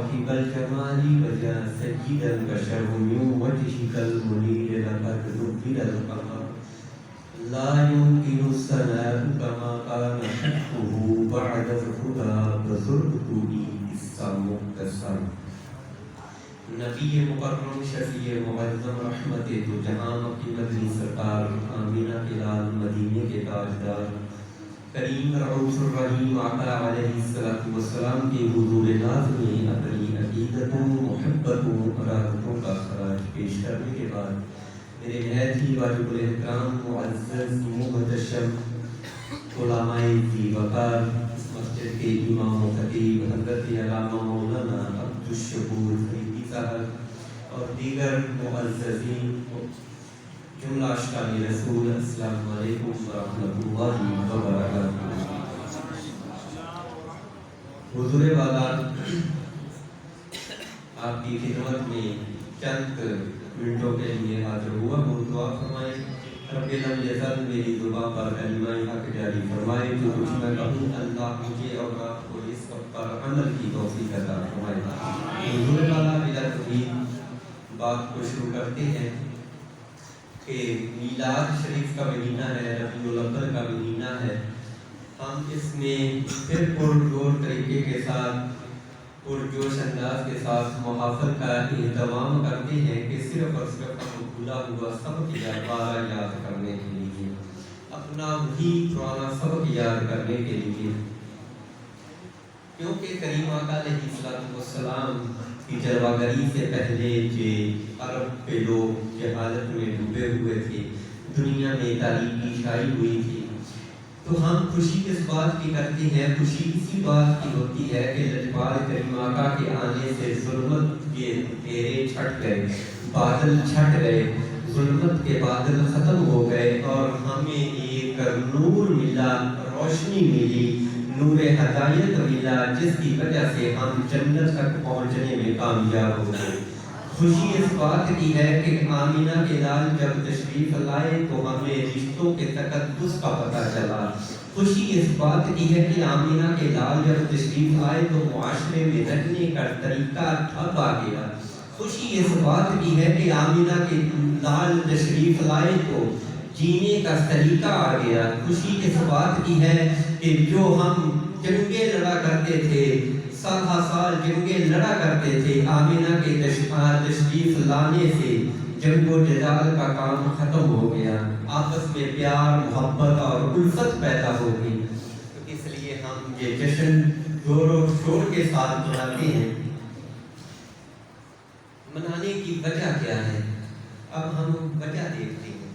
صاحب الجمال وجا سيد البشر من وجهك المنير لقد نبل القمر لا يمكن الثناء كما كان حقه بعد الهدى بزرته السمكسر نبی مکرم شفیع معظم رحمت تو جہاں کی مدنی سرکار آمینہ کے لال مدینے کے تاجدار کریم رؤوف الرحیم آقا علیہ السلام کے حضور ناز میں اپنی عقیدتوں محبتوں ارادتوں کا خراج پیش کرنے کے بعد میرے نہایت ہی واجب الاحترام معزز محتشم علماء ذی وقار اس مسجد کے امام و خطیب حضرت علامہ مولانا عبدالشکور فریدی صاحب اور دیگر معززین جملہ اشکال رسول السلام علیکم ورحمۃ اللہ وبرکاتہ۔ حضور والا آپ کی خدمت میں چند منٹوں کے لیے حاضر ہوا، وہ دعا فرمائیں رب لم یزل میری زبان پر کلمہ حق جاری فرمائے، جو کچھ میں کہوں اللہ مجھے اور آپ کو اس وقت پر عمل کی توفیق عطا فرمائے۔ حضور والا بلا تفریح بات کو شروع کرتے ہیں کہ میلاد شریف کا مہینہ ہے، ربیع الاول کا مہینہ ہے، ہم اس میں پھر پرجوش طریقے کے ساتھ پرجوش انداز کے ساتھ محافل کا اہتمام کرتے ہیں کہ صرف اور صرف ہم بھولا ہوا سبق دوبارہ یاد کرنے کے لیے، اپنا وہی پرانا سبق یاد کرنے کے لیے، کیونکہ کریم آقا علیہ السلام کی جلوہ گری سے پہلے جو عرب کے لوگ جہالت میں ڈوبے ہوئے تھے، دنیا میں تاریکی چھائی ہوئی تھی، تو ہم خوشی اس بات کی کرتے ہیں، خوشی اسی بات کی ہوتی ہے کہ لجپال کریم آقا کے آنے سے ظلمت کے گھیرے چھٹ گئے، بادل چھٹ گئے، ظلمت کے بادل ختم ہو گئے اور ہمیں ایک نور ملا، روشنی ملی، نور ہدایت ملا، جس کی وجہ سے ہم جنت تک پہنچنے میں کامیاب ہو گئے۔ خوشی اس بات کی ہے کہ آمینہ کے لال جب تشریف لائے تو ہمیں رشتوں کے تقدس کا پتہ چلا۔ خوشی اس بات کی ہے کہ آمینہ کے لال جب تشریف آئے تو معاشرے میں رہنے کا طریقہ ٹھپ آ گیا۔ خوشی اس بات کی ہے کہ آمینہ کے لال تشریف لائے تو جینے کا طریقہ آ گیا۔ خوشی اس بات کی ہے کہ جو ہم جنگیں لڑا کرتے تھے، سال ہا سال جنگیں لڑا کرتے تھے، آمینہ کے تشریف لانے سے جنگ و جدال کا کام ختم ہو گیا، آپس میں پیار محبت اور الفت پیدا ہو گئی۔ تو اس لیے ہم یہ جشن زور و شور کے ساتھ مناتے ہیں۔ منانے کی وجہ کیا ہے؟ اب ہم وجہ دیکھتے ہیں۔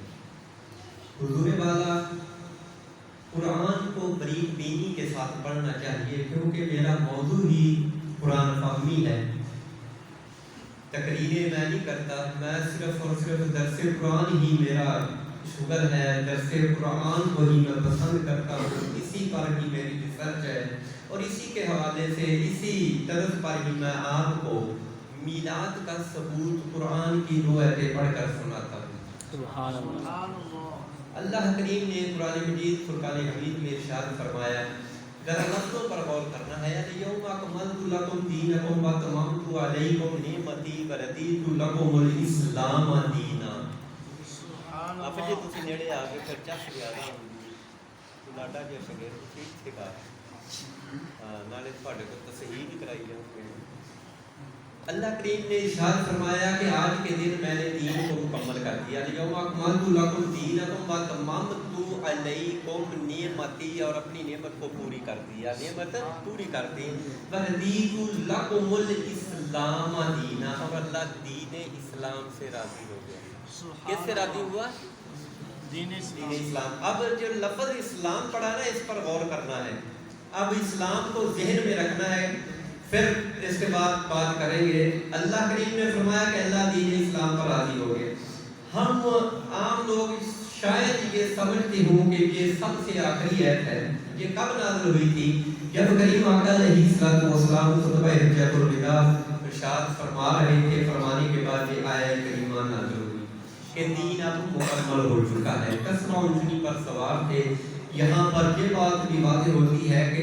حضور والا قرآن کو بریک بینی کے ساتھ پڑھنا چاہیے، کیونکہ میرا موضوع ہی قرآن فہمی ہے۔ تقریریں میں نہیں کرتا، میں صرف اور صرف درس قرآن ہی میرا شغل ہے، درس قرآن کو ہی میں پسند کرتا ہوں، اسی پر ہی میری ریسرچ ہے اور اسی کے حوالے سے اسی طرز پر ہی میں آپ کو میلاد کا ثبوت قرآن کی روایتیں پڑھ کر سناتا ہوں۔ سبحان اللہ۔ اللہ کریم نے قرآن مجید فرقان حمید میں ارشاد فرمایا، ذرا لفظوں پر غور کرنا ہے، الیوم اکملت لکم دینکم واتممت علیکم نعمتی ورضیت لکم الاسلام دینا۔ آپ جی تسی نیڑے آ کے پھر چس گیا نا لاڈا جی سگے ٹھیک تھے گا نالے تھوڑے کو تصحیح بھی کرائی جاؤ۔ اللہ کریم نے ارشاد فرمایا کہ آج کے دن میں نے دین کو مکمل کر دیا، الیوم اکملت لکم دینکم واتممت علیکم نعمتی، اور اپنی نعمت کو پوری کر دیا، نعمت پوری کر دی، ورضیت لکم الاسلام دینا، اور اللہ دین اسلام سے راضی ہو گیا۔ کس سے راضی ہوا؟ دین اسلام۔ اب جو لفظ اسلام پڑھا نا، اس پر غور کرنا ہے، اب اسلام کو ذہن میں رکھنا ہے، پھر اس کے بعد بات کریں گے۔ اللہ کریم نے فرمایا کہ اللہ دین اسلام پر راضی ہو گئے۔ ہم عام لوگ شاید یہ سمجھتے ہوں کہ یہ سب سے آخری آیت ہے، یہ کب نازل ہوئی تھی؟ جب کریم آقا علیہ السلام خطبہ حجۃ الوداع ارشاد فرما رہے تھے، فرمانے کے بعد یہ آیت کریمہ نازل ہوئی کہ دین اب مکمل ہو چکا ہے۔ کسرا اونٹنی پر سوار تھے۔ یہاں پر یہ بات بھی واضح ہوتی ہے کہ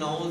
9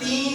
3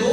2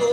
2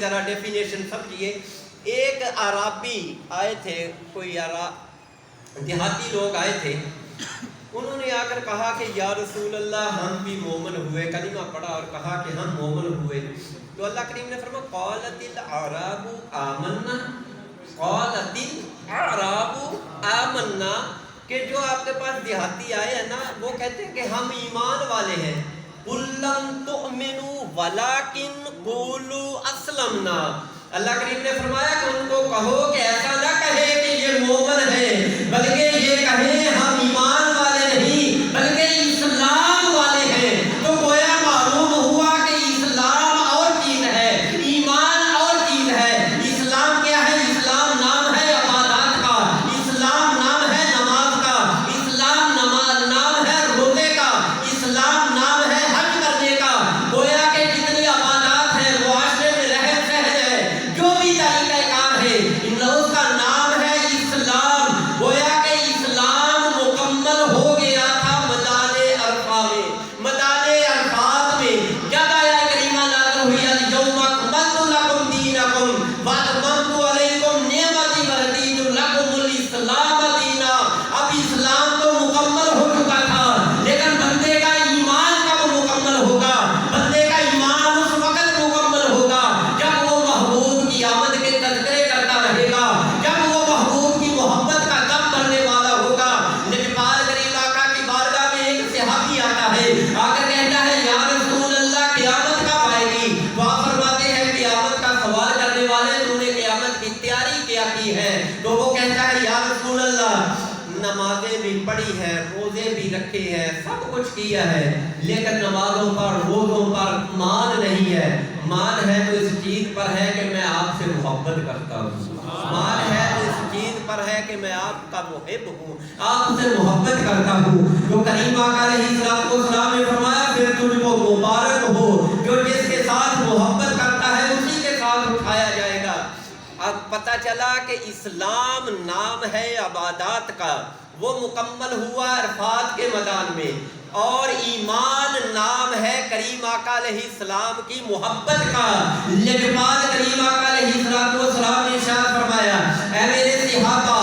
ذرا ڈیفینیشن سمجھیے. ایک عربی آئے تھے، کوئی دیہاتی لوگ آئے تھے، انہوں نے آ کر کہا کہ یا رسول اللہ ہم بھی مومن ہوئے، کلمہ پڑھا اور کہا کہ ہم مومن ہوئے. تو اللہ کریم نے فرمایا قالت الاعراب آمنا، قالت الاعراب آمنا، کہ جو آپ کے پاس دیہاتی آئے ہیں نا وہ کہتے ہیں کہ ہم ایمان والے ہیں. قل لم تؤمنوا ولکن قولوا اسلمنا. اللہ کریم نے فرمایا کہ ان کو کہو کہ ایسا نہ کہے کہ یہ مومن ہے، بلکہ یہ کہیں ہم ایمان والے نہیں بلکہ اسلام والے ہیں. تو گویا معلوم ہوا کہ اسلام اور چیز ہے، ایمان اور چیز ہے. اسلام کیا ہے؟ اسلام نام ہے عبادات کا، اسلام نام ہے نماز کا، اسلام نام ہے روزے کا، اسلام نام ہے حج کرنے کا. گویا کہ جتنی عبادات ہیں، معاشرے میں رہن سہن ہے، جو بھی طریقہ کار ہے، اس کا نام ہے اسلام. گویا کہ اسلام مکمل ہو گیا تھا میدان عرفہ میں، میدان عرفات میں جب آیا کریمہ نازل ہوئی الیوم اکملت لکم دینکم واتممت علیکم نعمتی ورضیت لکم الاسلام دینا. اب اسلام تو مکمل ہو چکا تھا، لیکن بندے کا ایمان کب مکمل ہوگا؟ بندے کا ایمان اس وقت مکمل ہوگا جب وہ محبوب کی آمد کے تذکرے کرتا رہے گا، جب وہ محبوب کی محبت کا دم بھرنے والا ہوگا. لجپال کریم آقا کی بارگاہ میں ایک صحابی آتا ہے، آ کر کہتا ہے یا رسول اللہ قیامت کب آئے گی؟ تو آپ فرماتے ہیں قیامت کا سوال کرنے والے تو نے قیامت کی تیاری کیا کی ہے؟ تو وہ کہتا ہے یا رسول اللہ نمازیں بھی پڑھی ہیں، روزے بھی رکھے ہیں، سب کچھ کیا ہے، لیکن نمازوں پر روزوں پر مان نہیں ہے. مان ہے تو اس چیز پر ہے کہ میں آپ سے محبت کرتا ہوں، مان ہے تو اس چیز پر ہے کہ میں آپ کا محب ہوں، آپ سے محبت کرتا ہوں. تو کریم آقا علیہ السلام نے فرمایا پھر تجھ کو مبارک ہو، جو جس کے ساتھ محبت کرتا ہے اسی کے ساتھ اٹھایا جائے گا. اب پتہ چلا کہ اسلام نام ہے عبادات کا، وہ مکمل ہوا عرفات کے میدان میں، اور ایمان نام ہے کریم آقا علیہ السلام کی محبت کا. لجپال کریم آقا علیہ السلام نے ارشاد فرمایا اے میرے صحابہ،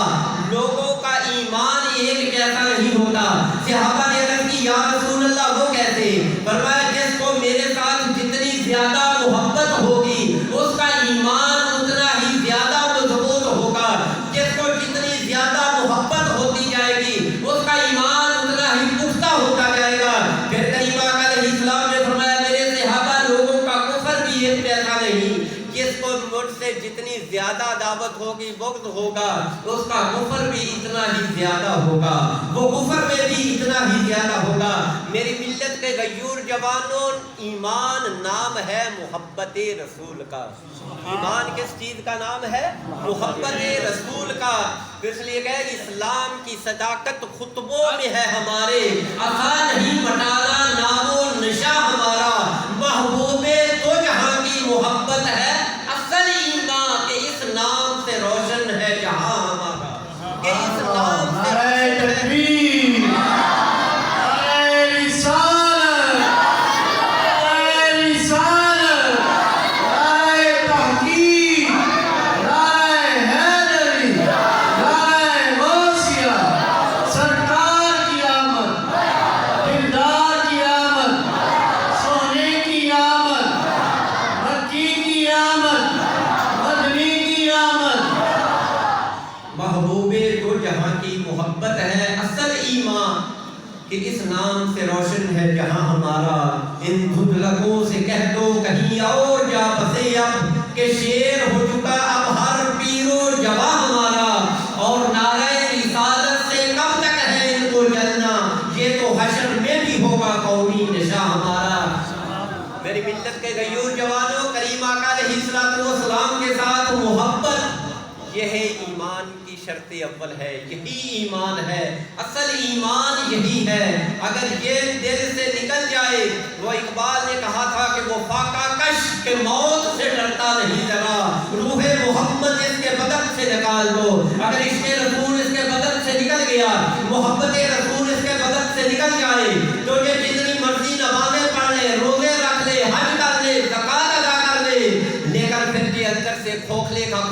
لوگوں کا ایمان ایک جیسا نہیں ہوتا. صحابہ نے عرض کی یا رسول اللہ وہ کیسے؟ فرمایا جس کو میرے ساتھ جتنی زیادہ محبت ہوگی اس کا ایمان اتنا ہی زیادہ مضبوط ہوگا، جس کو جتنی زیادہ محبت ہوتی جائے گی اس کا ایمان اتنا ہی پختہ ہوتا جائے گا. پھر کریم آقا علیہ السلام نے فرمایا میرے صحابہ لوگوں کا کفر بھی ایک جیسا نہیں، جس کو مجھ سے جتنی زیادہ دعوت ہوگی بغض ہوگا اس کا کفر بھی اتنا ہی زیادہ ہوگا، وہ کفر میں بھی اتنا ہی زیادہ ہوگا. میری ملت کے غیور جوانوں، ایمان نام ہے محبت رسول کا. ایمان کس چیز کا نام ہے؟ محبت رسول کا. اس لیے کہ اسلام کی صداقت خطبوں میں ہے ہمارے، عطا نہیں مٹانا نام و نشاں ہمارا. محبوب تو جہاں کی محبت ہے اصل ایمان، کہ اس نام سے روشن ہے جہاں ہمارا، کہ اس نام سے روشن ہے. کہ اس نام سے روشن ہے جہاں ہمارا. ان دھندلکوں سے کہہ دو کہیں اور جا بسے اب، کہ شیر ہو چکا اب ہر پیر و جواں ہمارا. اور نعرہ رسالت سے کب تک ہے ان کو جلنا، یہ تو حشر میں بھی ہوگا قومی نشاں ہمارا. میری ملت کے غیور جوانوں، کریم آقا علیہ السلام کے ساتھ محبت یہ ہے ایمان کی شرط اول ہے، یہی ایمان ہے، اصل ایمان یہی ہے. اگر یہ دل سے نکل جائے، وہ اقبال نے کہا تھا کہ وہ فاقہ کش کے موت سے ڈرتا نہیں ذرا، روح محمد اس کے بدن سے نکال دو. اگر عشق رسول اس کے بدن سے نکل گیا، محبت رسول اس کے بدن سے نکل جائے، تو یہ جتنی مرضی نمازیں پڑھ لے، روزے رکھ لے، حج کر لے، زکوٰۃ ادا کر لے، لیکن پھر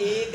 1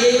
1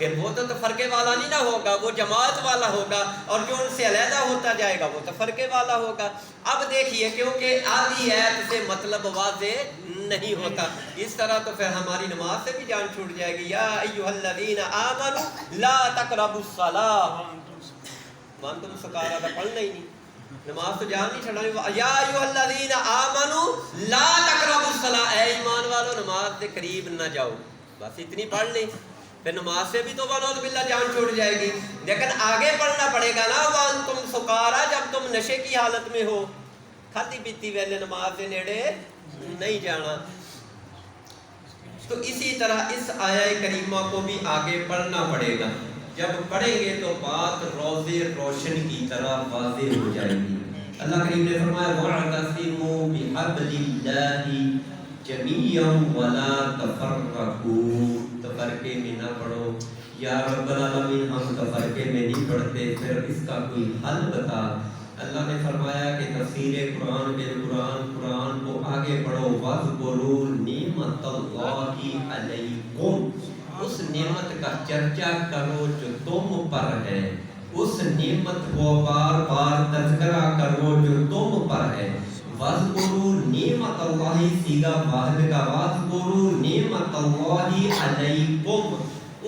پھر وہ تو تفرقے والا نہیں نہ ہوگا، وہ جماعت والا ہوگا، اور جو ان سے علیحدہ ہوتا جائے گا وہ تفرقے والا ہوگا۔ اب دیکھیے کیونکہ آدھی ایت سے مطلب واضح نہیں ہوتا، اس طرح تو پھر ہماری نماز سے بھی جان چھوٹ جائے گی۔ یا ایھا الذین آمنوا لا تقربوا الصلاۃ، وانتم سکارا تو پڑھنا ہی نہیں، نماز تو جان نہیں چھڑانی۔ یا ایھا الذین آمنوا لا تقربوا الصلاۃ، اے ایمان والو نماز کے قریب نہ جاؤ، بس اتنی پڑھ لیں، پھر نماز سے بھی تو ونعوذ باللہ جان چھوٹ جائے گی۔ لیکن آگے پڑھنا پڑے گا نا، وانتم سکارا، جب تم نشے کی حالت میں ہو، کھاتی پیتی ویلے نماز کے نیڑے نہیں جانا۔ تو اسی طرح اس آیہ کریمہ کو بھی آگے پڑھنا پڑے گا، جب پڑھیں گے تو بات روزے روشن کی طرح واضح ہو جائے گی۔ اللہ کریم نے فرمایا وَاعْتَصِمُوا بِحَبْلِ اللَّهِ جَمِيعًا وَلَا تَفَرَّقُوا، تفرقے میں نہ پڑھو۔ یا رب العالمین ہم تفرقے میں نہیں پڑھتے، پھر اس کا کوئی حل بتا۔ اللہ نے فرمایا کہ تفسیر قرآن بالقرآن، قرآن کو آگے پڑھو۔ وَاذْكُرُوا نِعْمَتَ اللَّهِ عَلَيْكُمْ، اس نعمت کا چرچا کرو جو تم پر ہے، اس نعمت کو بار بار تذکرہ کرو جو تم پر ہے۔ وَاذْكُرُوا نِعْمَتَ اللَّهِ سیغہ واحد کا، وَاذْكُرُوا نِعْمَتَ اللَّهِ عَلَيْكُمْ،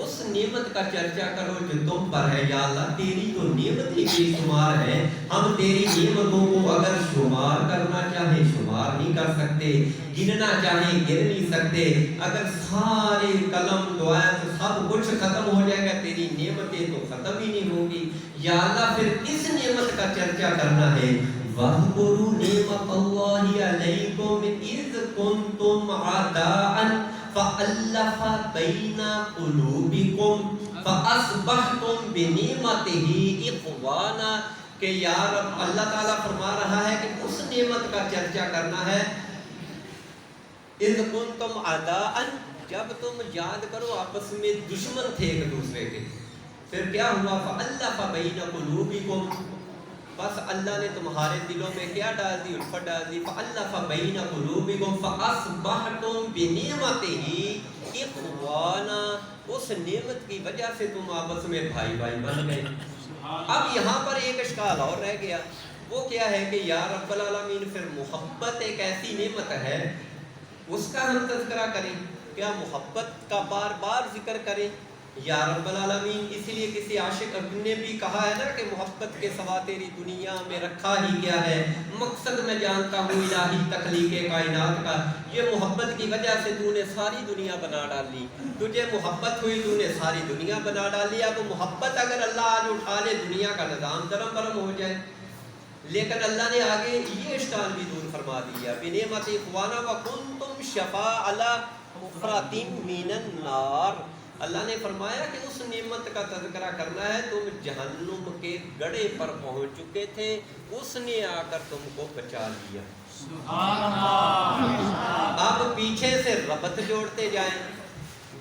اس نعمت کا چرچا کرو جو تم پر ہے۔ یا اللہ تیری تو نعمت ہی بے شمار ہے، ہم تیری نعمتوں کو اگر شمار کرنا چاہیں شمار نہیں کر سکتے، گننا چاہیں گن نہیں سکتے۔ اگر سارے قلم دعائیں تو سب کچھ ختم ہو جائے گا، تیری نعمتیں تو ختم ہی نہیں ہوں گی۔ یا اللہ پھر کس نعمت کا چرچا کرنا ہے؟ وَاذْكُرُوا نِعْمَتَ اللَّهِ عَلَيْكُمْ إِذْ كُنْتُمْ أَعْدَاءً فَأَلَّفَ بَيْنَ قُلُوبِكُمْ فَأَصْبَحْتُمْ بِنِعْمَتِهِ إِخْوَانًا، کہ یا رب اللہ تعالیٰ فرما رہا ہے کہ اس نعمت کا چرچا کرنا ہے۔ اِذْ كُنْتُمْ أَعْدَاءً، جب تم یاد کرو آپس میں دشمن تھے ایک دوسرے کے، پھر کیا ہوا؟ فَأَلَّفَ بَيْنَ قُلُوبِكُمْ، بس اللہ نے تمہارے دلوں میں کیا ڈال دی؟ الفت ڈال دی۔ فَأَلَّفَ بَيْنَ قُلُوبِكُمْ فَأَصْبَحْتُمْ بِنِعْمَتِهِ إِخْوَانًا، اس نعمت کی وجہ سے تم آپس میں بھائی بھائی بن گئے۔ اب یہاں پر ایک اشکال اور رہ گیا، وہ کیا ہے کہ یا رب العالمین پھر محبت ایک ایسی نعمت ہے، اس کا ہم تذکرہ کریں، کیا محبت کا بار بار ذکر کریں یا رب العالمین؟ اس لیے کسی عاشق نے بھی کہا ہے نا کہ محبت کے سوا تیری دنیا میں رکھا ہی کیا ہے، مقصد میں جانتا ہوں الہی تخلیق کائنات کا، یہ محبت کی وجہ سے تو نے ساری دنیا بنا ڈالی، تجھے محبت ہوئی تو نے ساری دنیا بنا ڈالی۔ اب محبت اگر اللہ آج اٹھا لے دنیا کا نظام درم برم ہو جائے۔ لیکن اللہ نے آگے یہ اشکال بھی دور فرما دیا، بِنِعْمَتِ إِخْوَانًا وَكُنْتُمْ شَفَاعَ مُفْرَطٍ مِّنَ النَّارِ، اللہ نے فرمایا کہ اس نعمت کا تذکرہ کرنا ہے، تم جہنم کے گڑھے پر پہنچ چکے تھے، اس نے آ کر تم کو بچا لیا۔ سبحان اللہ۔ اب پیچھے سے ربط جوڑتے جائیں،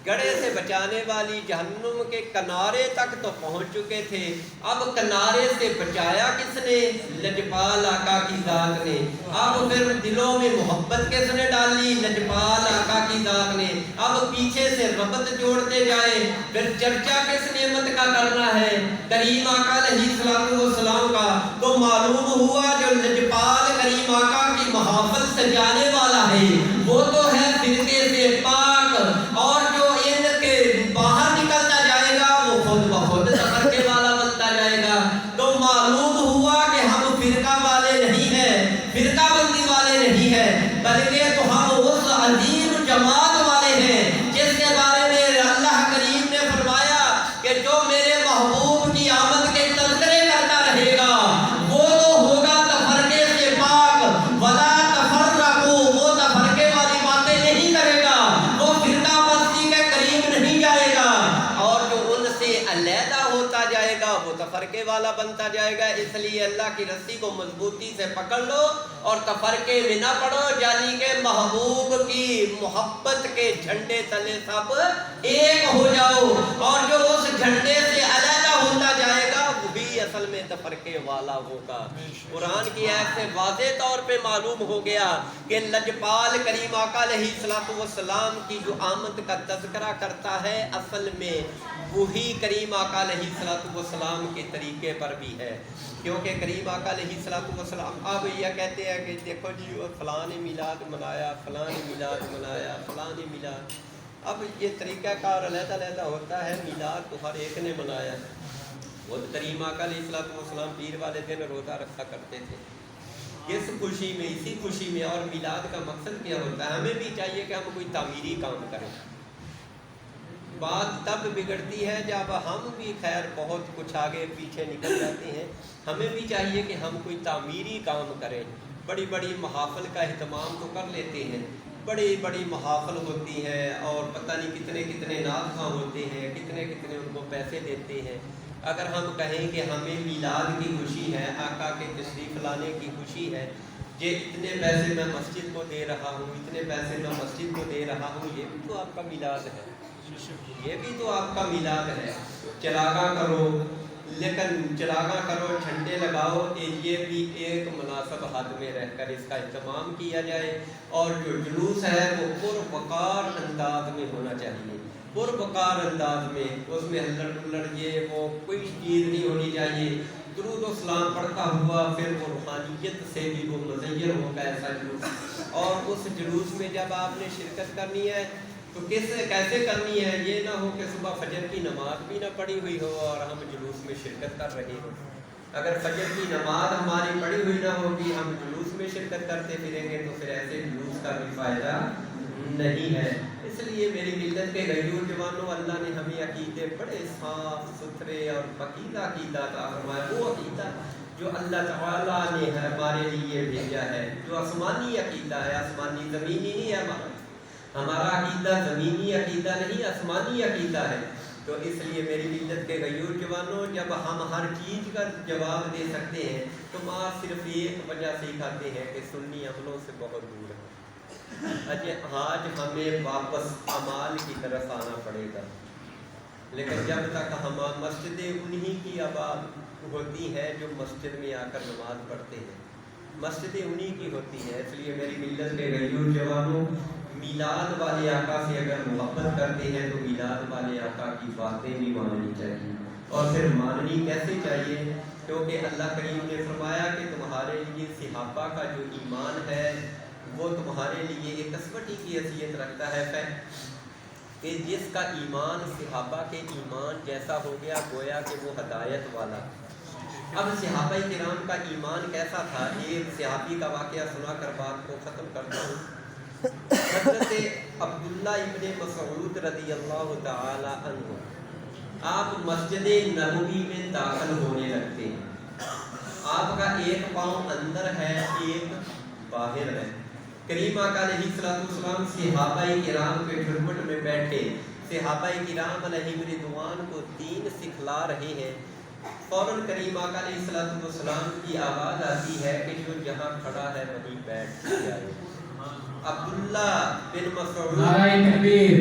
گڑھے سے بچانے والی جہنم کے کنارے تک تو پہنچ چکے تھے، اب کنارے سے بچایا کس نے؟ لجپال آقا کی ذات نے۔ اب پھر دلوں میں محبت کس نے ڈالی؟ لجپال آقا کی ذات نے۔ اب پیچھے سے ربط جوڑتے جائیں، پھر چرچا کس نعمت کا کرنا ہے؟ کریم آقا علیہ السلام کا۔ تو معلوم ہوا جو لجپال کریم آقا کی محافل سجانے والا ہے وہ تو ہے فرقے سے پاک، اور جو ان کے باہر نکلتا جائے گا وہ خود بخود تفرقے والا بنتا جائے گا۔ تو معلوم ہوا کہ ہم فرقہ والے نہیں ہیں، فرقہ بندی والے نہیں ہیں، بلکہ تو ہم اس عظیم جماعت والے ہیں جس کے بارے میں اللہ کریم نے فرمایا کہ جو میرے محبوب کی آمد کے تذکرے کرتا رہے گا وہ تو ہوگا تفرقے سے پاک۔ ولا تفرقوا، وہ تفرقے والی باتیں نہیں کرے گا، وہ فرقہ بستی کے قریب نہیں جائے گا، اور جو ان سے علیحدہ ہوتا جائے گا وہ تفرقے والا بنتا جائے گا۔ اس لیے اللہ کی رسی کو مضبوطی سے پکڑ لو اور تفرقے میں نہ پڑو، یعنی کہ محبوب کی محبت کے جھنڈے تلے سب ایک ہو جاؤ، اور جو اس جھنڈے سے علیحدہ ہوتا جائے گا وہ بھی اصل میں تفرقے والا ہوگا۔ قرآن کی آیت سے واضح طور پہ معلوم ہو گیا کہ لجپال کریم آقا علیہ السلام کی جو آمد کا تذکرہ کرتا ہے اصل میں وہی کریم آقا علیہ السلام کے طریقے پر بھی ہے، کیونکہ کریم آقا علیہ السلام اب یہ کہتے ہیں کہ دیکھو جی فلاں نے میلاد منایا، فلاں نے میلاد منایا، فلاں نے میلاد، اب یہ طریقہ کار علیحدہ علیحدہ ہوتا ہے، میلاد تو ہر ایک نے منایا۔ وہ کریم آقا علیہ السلام پیر والے دن روزہ رکھا کرتے تھے، اس خوشی میں، اسی خوشی میں۔ اور میلاد کا مقصد کیا ہوتا ہے؟ ہمیں بھی چاہیے کہ ہم کوئی تعمیری کام کریں۔ بات تب بگڑتی ہے جب ہم بھی خیر بہت کچھ آگے پیچھے نکل جاتے ہیں۔ ہمیں بھی چاہیے کہ ہم کوئی تعمیری کام کریں۔ بڑی بڑی محافل کا اہتمام تو کر لیتے ہیں، بڑی بڑی محافل ہوتی ہیں اور پتہ نہیں کتنے کتنے نعت خواں ہوتے ہیں، کتنے کتنے ان کو پیسے دیتے ہیں۔ اگر ہم کہیں کہ ہمیں میلاد کی خوشی ہے، آقا کے تشریف لانے کی خوشی ہے، یہ اتنے پیسے میں مسجد کو دے رہا ہوں، اتنے پیسے میں مسجد کو دے رہا ہوں، یہ بھی تو آپ کا میلاد ہے، یہ بھی تو آپ کا میلاد ہے۔ چراغاں کرو، لیکن چراغاں کرو، جھنڈے لگاؤ، یہ بھی ایک مناسب حد میں رہ کر اس کا اہتمام کیا جائے۔ اور جو جلوس ہے وہ پروقار انداز میں ہونا چاہیے، پروقار انداز میں، اس میں ہلڑ ڈلڑ یہ وہ کوئی چیز نہیں ہونی چاہیے۔ درود و سلام پڑھتا ہوا پھر وہ روحانیت سے بھی وہ مزین ہوگا ایسا جلوس۔ اور اس جلوس میں جب آپ نے شرکت کرنی ہے تو کیسے کرنی ہے؟ یہ نہ ہو کہ صبح فجر کی نماز بھی نہ پڑھی ہوئی ہو اور ہم جلوس میں شرکت کر رہے ہوں۔ اگر فجر کی نماز ہماری پڑھی ہوئی نہ ہوگی، ہم جلوس میں شرکت کرتے پھریں گے تو پھر ایسے جلوس کا بھی فائدہ نہیں ہے۔ اس لیے میری ملت کے غیور جوانوں، اللہ نے ہمیں عقیدے بڑے صاف ستھرے اور پاکیزہ عقیدہ عطا فرمایا، وہ عقیدہ جو اللہ تعالیٰ نے ہمارے لیے بھیجا ہے، جو آسمانی عقیدہ ہے، آسمانی زمینی نہیں ہے ہمارا عقیدہ، زمینی عقیدہ نہیں، آسمانی عقیدہ ہے۔ تو اس لیے میری ملت کے غیور جوانوں، جب ہم ہر چیز کا جواب دے سکتے ہیں تو ماں صرف ایک وجہ سے کھاتے ہیں کہ سنی عملوں سے بہت دور ہے۔ آج ہمیں واپس اعمال کی طرف آنا پڑے گا، لیکن جب تک ہم مسجدیں انہی کی آباد ہوتی ہیں جو مسجد میں آ کر نماز پڑھتے ہیں، مسجدیں انہی کی ہوتی ہیں۔ اس لیے میری ملت کے غیور جوانوں، میلاد والے آقا سے اگر محبت کرتے ہیں تو میلاد والے آقا کی باتیں بھی ماننی چاہیے۔ اور پھر ماننی کیسے چاہیے؟ کیونکہ اللہ کریم نے فرمایا کہ تمہارے لیے صحابہ کا جو ایمان ہے وہ تمہارے لیے ایک کسوٹی کی حیثیت رکھتا ہے، کہ جس کا ایمان صحابہ کے ایمان جیسا ہو گیا گویا کہ وہ ہدایت والا۔ اب صحابہ کرام کا ایمان کیسا تھا؟ ایک صحابی کا واقعہ سنا کر بات کو ختم کرتا ہوں۔ حضرت عبداللہ ابن مسعود رضی اللہ تعالی عنہ، آپ مسجد نبوی میں داخل ہونے لگتے ہیں، آپ کا ایک پاؤں اندر ہے، ایک باہر ہے۔ کریم آقا علیہ السلام صحابہ کرام کے جھرمٹ میں بیٹھے صحابہ کرام علیہ رضوان کو دین سکھلا رہے ہیں۔ فوراً کریم آقا علیہ السلام کی آواز آتی ہے کہ جو جہاں کھڑا ہے وہیں بیٹھ جائے۔ عبداللہ بن مسعود، نعرہ تکبیر،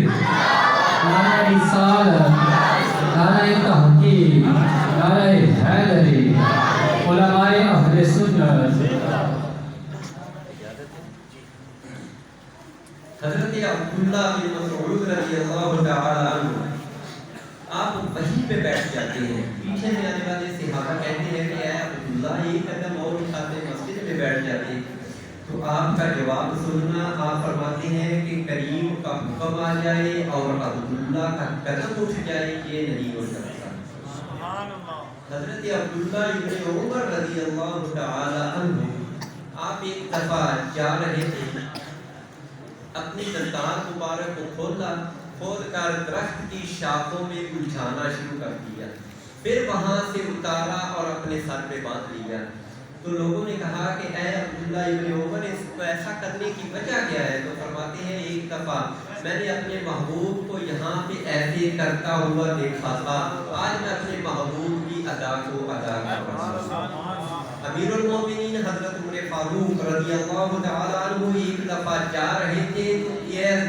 نعرہ رسالت، نعرہ تحقیق، نعرہ حیدری، علماء اہل سنت۔ حضرت عبداللہ بن مسعود رضی اللہ تعالی عنہ آپ وہیں پہ بیٹھ جاتے ہیں۔ پیچھے سے آنے والے صحابہ کہتے ہیں کہ اے عبداللہ ایک قدم اور اٹھاتے مسجد میں بیٹھ جاتے، تو آپ کا جواب سننا، آپ فرماتے ہیں کہ کریم کا حکم آ جائے اور عبداللہ کا قدم اٹھ جائے، یہ نہیں ہو سکتا۔ حضرت عبداللہ ابن عمر رضی اللہ تعالی عنہ، آپ ایک دفعہ جا رہے تھے، اپنی دستار مبارک کو کھول کر درخت کی شاخوں میں الجھانا شروع کر دیا، پھر وہاں سے اتارا اور اپنے سر پہ باندھ لیا۔ تو لوگوں نے کہا کہ اے عبداللہ ابن عمر، اس کو ایسا کرنے کی وجہ کیا ہے؟ تو فرماتے ہیں ایک دفعہ میں نے اپنے محبوب کو یہاں پہ ایسے کرتا ہوا دیکھا تھا، آج میں اپنے محبوب کی ادا کو ادا کر رہا ہوں۔ امیر المومنین حضرت عمر فاروق رضی اللہ تعالی عنہ ایک دفعہ جا رہے تھے تو یہ